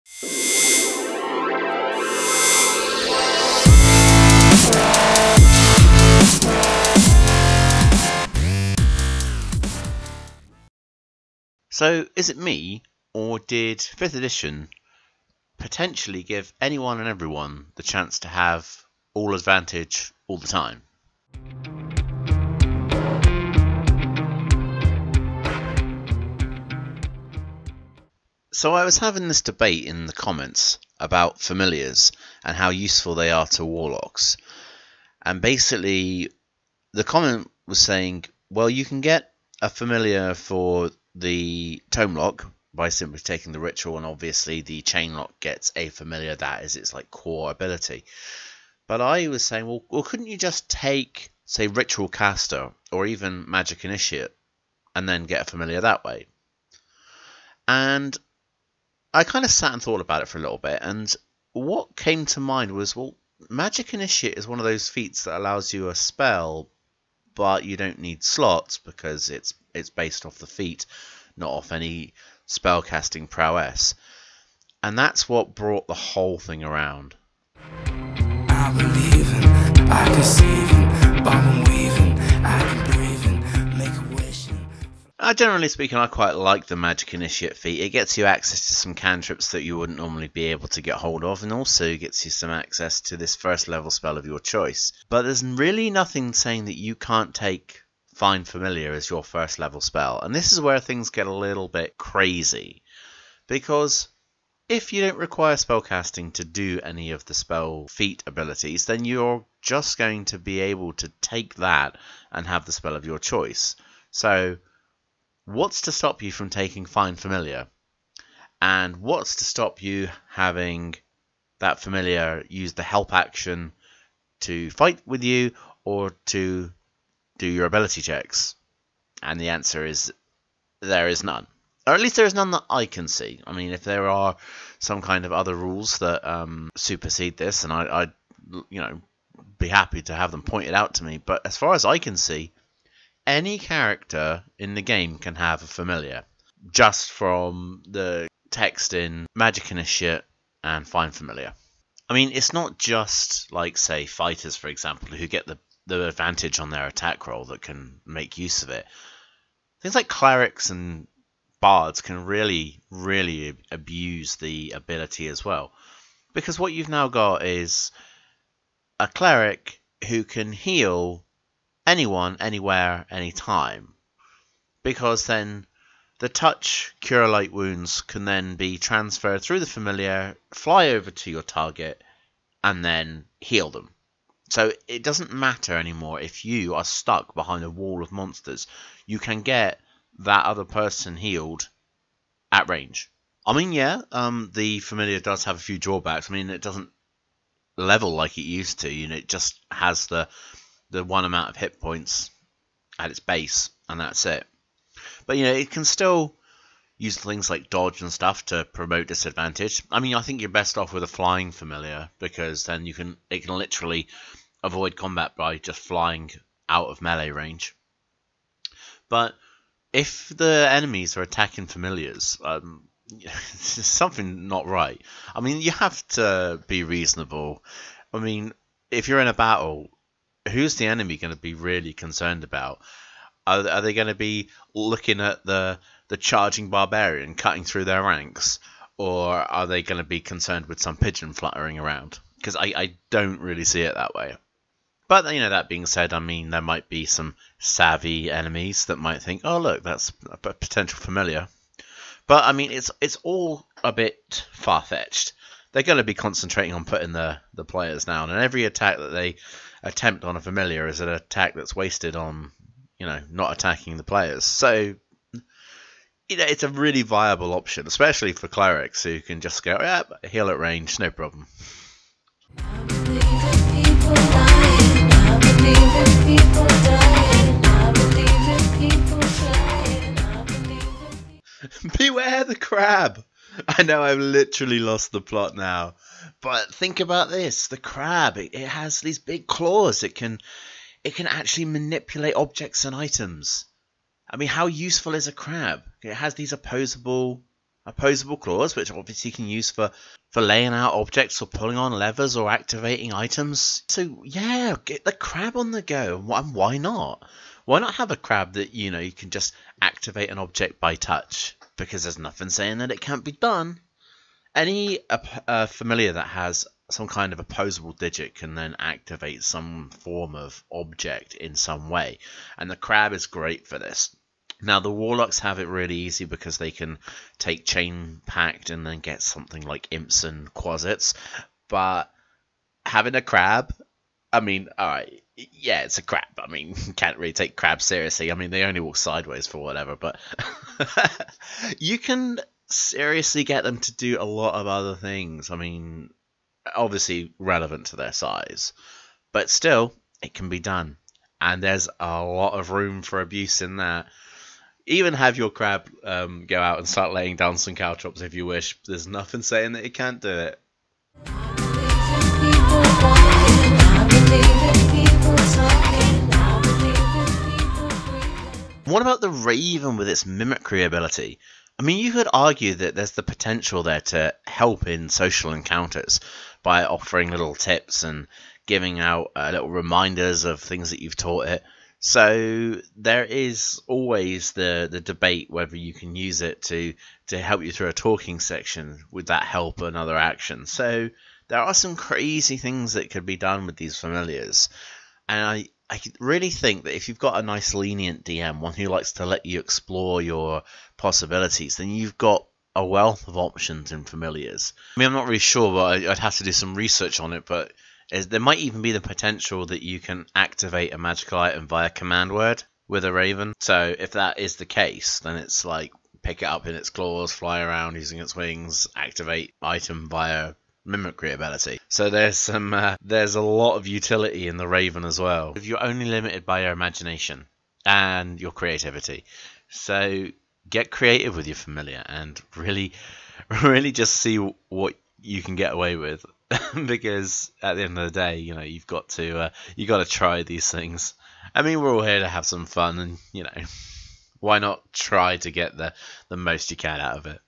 So, is it me, or did 5th edition potentially give anyone and everyone the chance to have all advantage all the time? So I was having this debate in the comments about familiars and how useful they are to warlocks. And basically, the comment was saying, well, you can get a familiar for the tome lock by simply taking the ritual, and obviously the chain lock gets a familiar that is its like core ability. But I was saying, well, couldn't you just take, say, ritual caster or even magic initiate and then get a familiar that way? And I kind of sat and thought about it for a little bit, and what came to mind was, well, magic initiate is one of those feats that allows you a spell, but you don't need slots because it's based off the feat, not off any spellcasting prowess. And that's what brought the whole thing around. I believe in, I conceive in, bomb weaving, I can breathe in, make a wish. Generally speaking, I quite like the magic initiate feat. It gets you access to some cantrips that you wouldn't normally be able to get hold of, and also gets you some access to this first level spell of your choice. But there's really nothing saying that you can't take Find Familiar as your first level spell, and this is where things get a little bit crazy, because if you don't require spellcasting to do any of the spell feat abilities, then you're just going to be able to take that and have the spell of your choice. So what's to stop you from taking Find Familiar? And what's to stop you having that familiar use the help action to fight with you or to do your ability checks? And the answer is there is none. Or at least there is none that I can see. I mean, if there are some kind of other rules that supersede this, and I'd be happy to have them pointed out to me. But as far as I can see, any character in the game can have a familiar, just from the text in Magic Initiate and Find Familiar. I mean, it's not just like, say, fighters, for example, who get the advantage on their attack roll that can make use of it. Things like clerics and bards can really, really abuse the ability as well. Because what you've now got is a cleric who can heal anyone, anywhere, anytime. Because then the touch cure light wounds can then be transferred through the familiar, fly over to your target, and then heal them. So it doesn't matter anymore if you are stuck behind a wall of monsters. You can get that other person healed at range. I mean, yeah, the familiar does have a few drawbacks. I mean, it doesn't level like it used to. It just has the one amount of hit points at its base, and that's it. But it can still use things like dodge and stuff to promote disadvantage. I mean, I think you're best off with a flying familiar, because then it can literally avoid combat by just flying out of melee range. But if the enemies are attacking familiars, there's something not right. I mean, you have to be reasonable. I mean, if you're in a battle, who's the enemy going to be really concerned about? Are they going to be looking at the charging barbarian cutting through their ranks? Or are they going to be concerned with some pigeon fluttering around? Because I don't really see it that way. But, that being said, I mean, there might be some savvy enemies that might think, oh, look, that's a potential familiar. But, I mean, it's all a bit far-fetched. They're going to be concentrating on putting the players down, and every attack that they attempt on a familiar is an attack that's wasted on, not attacking the players. So, it's a really viable option, especially for clerics who can just go, yeah, heal at range, no problem. Beware the crab! I know I've literally lost the plot now, but think about this. The crab, it has these big claws. It can actually manipulate objects and items. I mean, how useful is a crab? It has these opposable opposable claws, which obviously you can use for laying out objects or pulling on levers or activating items. So yeah, get the crab on the go. Why not? Why not have a crab that, you know, you can just activate an object by touch? Because there's nothing saying that it can't be done. Any familiar that has some kind of opposable digit can then activate some form of object in some way. And the crab is great for this. Now, the Warlocks have it really easy because they can take Chain Pact and then get something like Imps and Quasits. But having a crab, I mean, alright, yeah, it's a crab. I mean, you can't really take crabs seriously. I mean, they only walk sideways for whatever, but you can seriously get them to do a lot of other things. I mean, obviously relevant to their size, but still, it can be done. And there's a lot of room for abuse in that. Even have your crab go out and start laying down some caltrops if you wish. There's nothing saying that it can't do it. What about the Raven with its mimicry ability? I mean, you could argue that there's the potential there to help in social encounters by offering little tips and giving out little reminders of things that you've taught it. So there is always the debate whether you can use it to help you through a talking section. Would that help another action? So there are some crazy things that could be done with these familiars. And I really think that if you've got a nice lenient DM, one who likes to let you explore your possibilities, then you've got a wealth of options in familiars. I mean, I'm not really sure, but I'd have to do some research on it, but there might even be the potential that you can activate a magical item via command word with a Raven. So if that is the case, then it's like pick it up in its claws, fly around using its wings, activate item via mimicry ability. So there's a lot of utility in the Raven as well. If you're only limited by your imagination and your creativity, so get creative with your familiar and really just see what you can get away with. Because at the end of the day, you know, you got to try these things. I mean, we're all here to have some fun, and you know, why not try to get the most you can out of it.